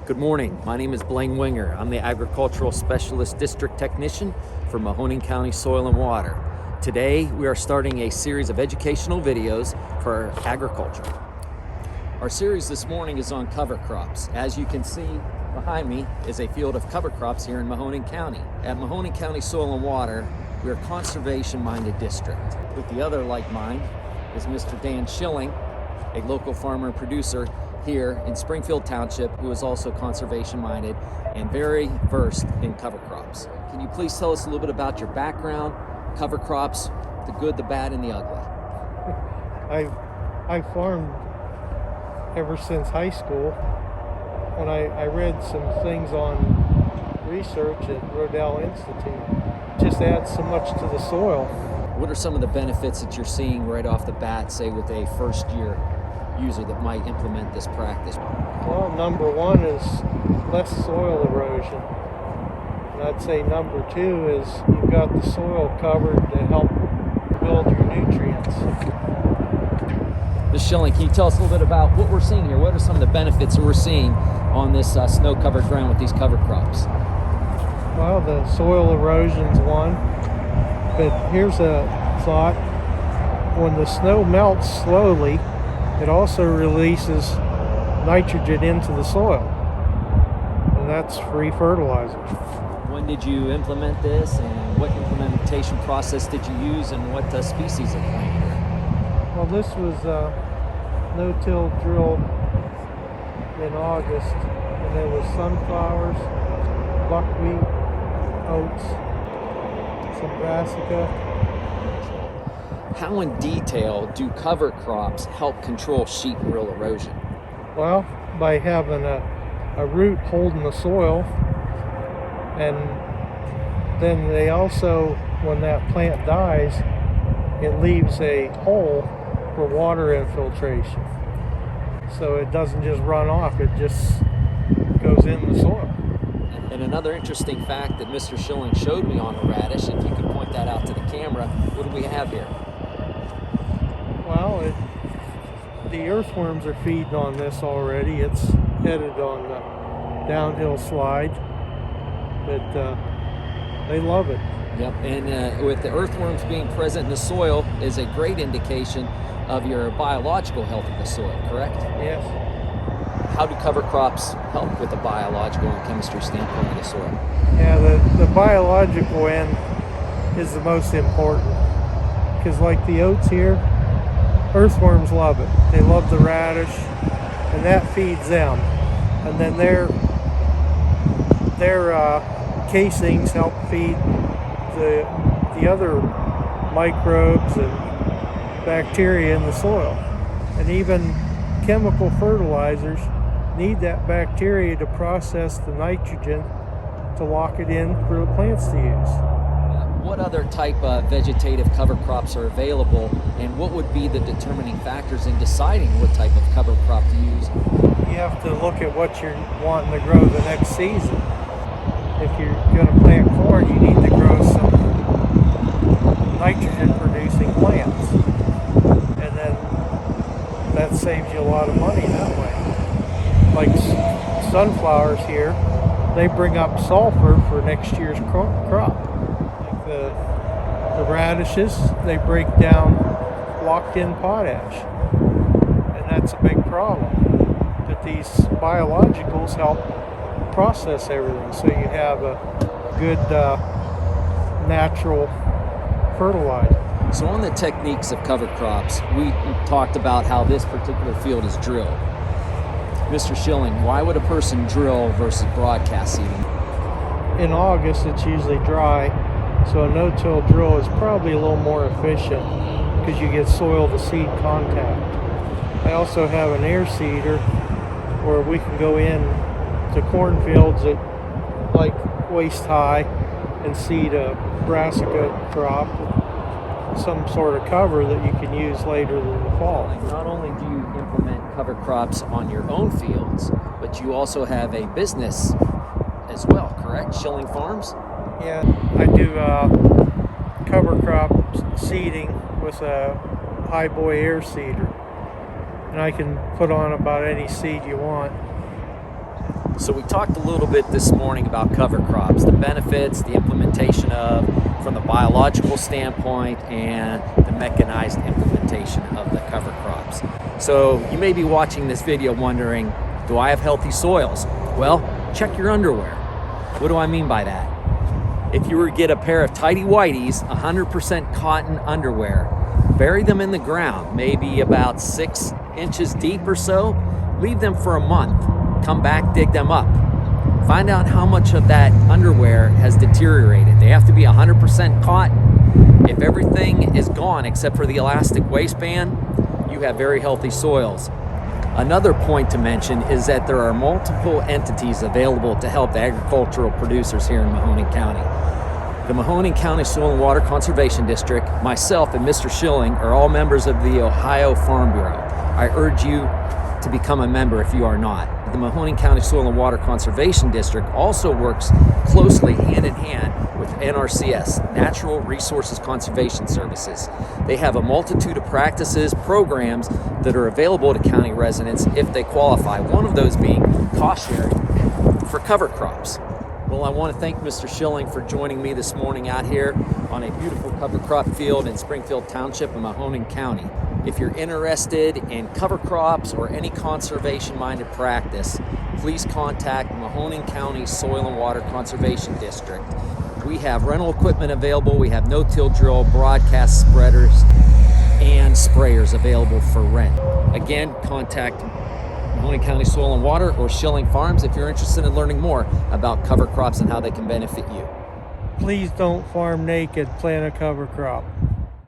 Good morning. My name is Blaine Winger. I'm the Agricultural Specialist District Technician for Mahoning County Soil and Water. Today, we are starting a series of educational videos for agriculture. Our series this morning is on cover crops. As you can see behind me is a field of cover crops here in Mahoning County. At Mahoning County Soil and Water, we are a conservation-minded district. With the other like mine is Mr. Dan Schilling, a local farmer and producer here in Springfield Township, who is also conservation-minded and very versed in cover crops. Can you please tell us a little bit about your background, cover crops, the good, the bad, and the ugly? I farmed ever since high school. When I read some things on research at Rodell Institute, just adds so much to the soil. What are some of the benefits that you're seeing right off the bat, say with a first-year user that might implement this practice? Well, number one is less soil erosion. And I'd say number two is you've got the soil covered to help build your nutrients. Ms. Schilling, can you tell us a little bit about what we're seeing here? What are some of the benefits that we're seeing on this snow-covered ground with these cover crops? Well, the soil erosion's one, but here's a thought. When the snow melts slowly, it also releases nitrogen into the soil, and that's free fertilizer. When did you implement this, and what implementation process did you use, and what species of plant here? Well, this was no-till drill in August, and there was sunflowers, buckwheat, oats, some brassica. How in detail do cover crops help control sheet and rill erosion? Well, by having a root holding the soil, and then they also, when that plant dies, it leaves a hole for water infiltration. So it doesn't just run off, it just goes in the soil. And another interesting fact that Mr. Schilling showed me on a radish, if you could point that out to the camera, what do we have here? Well, the earthworms are feeding on this already. It's headed on the downhill slide, but they love it. Yep, and with the earthworms being present in the soil is a great indication of your biological health of the soil, correct? Yes. How do cover crops help with the biological and chemistry standpoint of the soil? Yeah, the biological end is the most important, because like the oats here, earthworms love it. They love the radish, and that feeds them. And then their casings help feed the other microbes and bacteria in the soil. And even chemical fertilizers need that bacteria to process the nitrogen to lock it in for the plants to use. What other type of vegetative cover crops are available, and what would be the determining factors in deciding what type of cover crop to use? You have to look at what you're wanting to grow the next season. If you're going to plant corn, you need to grow some nitrogen-producing plants, and then that saves you a lot of money that way. Like sunflowers here, they bring up sulfur for next year's crop. The radishes, they break down locked-in potash, and that's a big problem. But these biologicals help process everything, so you have a good natural fertilizer. So on the techniques of cover crops, we talked about how this particular field is drilled. Mr. Schilling, why would a person drill versus broadcast seeding? In August, it's usually dry, so a no-till drill is probably a little more efficient because you get soil to seed contact. I also have an air seeder where we can go in to cornfields at like waist high and seed a brassica crop, some sort of cover that you can use later in the fall. Not only do you implement cover crops on your own fields, but you also have a business as well, correct? Schilling Farms? Yeah, I do cover crop seeding with a high boy air seeder, and I can put on about any seed you want. So we talked a little bit this morning about cover crops, the benefits, the implementation of, from the biological standpoint, and the mechanized implementation of the cover crops. So you may be watching this video wondering, do I have healthy soils? Well, check your underwear. What do I mean by that? If you were to get a pair of tighty whities, 100% cotton underwear, bury them in the ground, maybe about 6 inches deep or so, leave them for a month, come back, dig them up. Find out how much of that underwear has deteriorated. They have to be 100% cotton. If everything is gone except for the elastic waistband, you have very healthy soils. Another point to mention is that there are multiple entities available to help the agricultural producers here in Mahoning County. The Mahoning County Soil and Water Conservation District, myself and Mr. Schilling are all members of the Ohio Farm Bureau. I urge you to become a member if you are not. The Mahoning County Soil and Water Conservation District also works closely hand in hand with NRCS, Natural Resources Conservation Services. They have a multitude of practices, programs that are available to county residents if they qualify, one of those being cost sharing for cover crops. Well, I want to thank Mr. Schilling for joining me this morning out here on a beautiful cover crop field in Springfield Township in Mahoning County. If you're interested in cover crops or any conservation-minded practice, please contact Mahoning County Soil and Water Conservation District. We have rental equipment available. We have no-till drill, broadcast spreaders, and sprayers available for rent. Again, contact Mahoning County Soil and Water or Schilling Farms if you're interested in learning more about cover crops and how they can benefit you. Please don't farm naked, plant a cover crop.